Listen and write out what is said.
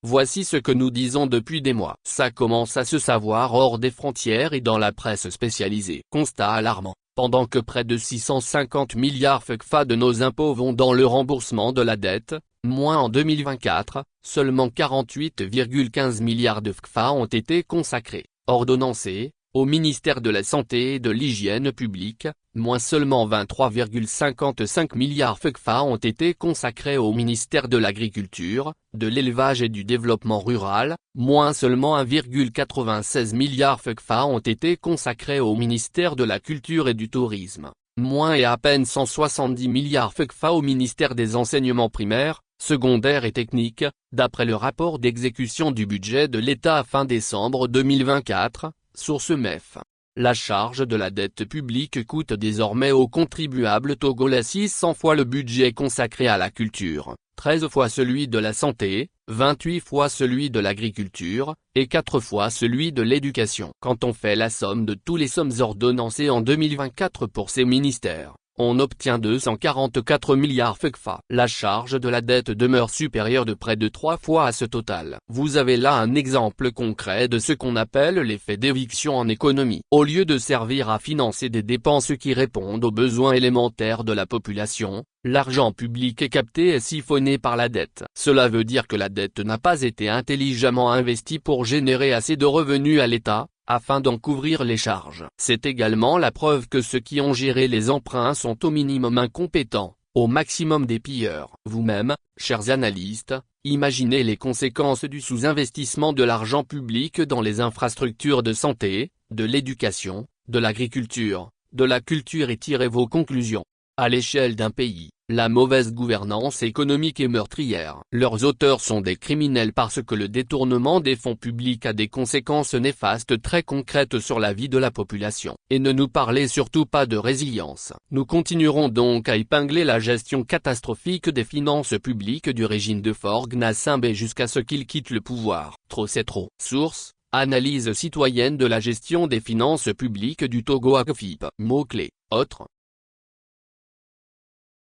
Voici ce que nous disons depuis des mois. Ça commence à se savoir hors des frontières et dans la presse spécialisée. Constat alarmant. Pendant que près de 650 milliards FCFA de nos impôts vont dans le remboursement de la dette, moins en 2024, seulement 48,15 milliards de FCFA ont été consacrés, ordonnancés, au ministère de la Santé et de l'Hygiène publique, moins seulement 23,55 milliards FCFA ont été consacrés au ministère de l'Agriculture, de l'Élevage et du Développement rural, moins seulement 1,96 milliard FCFA ont été consacrés au ministère de la Culture et du Tourisme, moins et à peine 170 milliards FCFA au ministère des Enseignements primaires, secondaires et techniques, d'après le rapport d'exécution du budget de l'État à fin décembre 2024. Source MEF. La charge de la dette publique coûte désormais aux contribuables togolais 600 fois le budget consacré à la culture, 13 fois celui de la santé, 28 fois celui de l'agriculture, et 4 fois celui de l'éducation. Quand on fait la somme de tous les sommes ordonnancées en 2024 pour ces ministères, on obtient 244 milliards FCFA. La charge de la dette demeure supérieure de près de 3 fois à ce total. Vous avez là un exemple concret de ce qu'on appelle l'effet d'éviction en économie. Au lieu de servir à financer des dépenses qui répondent aux besoins élémentaires de la population, l'argent public est capté et siphonné par la dette. Cela veut dire que la dette n'a pas été intelligemment investie pour générer assez de revenus à l'État, afin d'en couvrir les charges. C'est également la preuve que ceux qui ont géré les emprunts sont au minimum incompétents, au maximum des pilleurs. Vous-même, chers analystes, imaginez les conséquences du sous-investissement de l'argent public dans les infrastructures de santé, de l'éducation, de l'agriculture, de la culture et tirez vos conclusions. À l'échelle d'un pays, la mauvaise gouvernance économique est meurtrière. Leurs auteurs sont des criminels parce que le détournement des fonds publics a des conséquences néfastes très concrètes sur la vie de la population. Et ne nous parlez surtout pas de résilience. Nous continuerons donc à épingler la gestion catastrophique des finances publiques du régime de Faure Gnassingbé jusqu'à ce qu'il quitte le pouvoir. Trop c'est trop. Source: Analyse citoyenne de la gestion des finances publiques du Togo ACFIP. Mots-clés. Autres.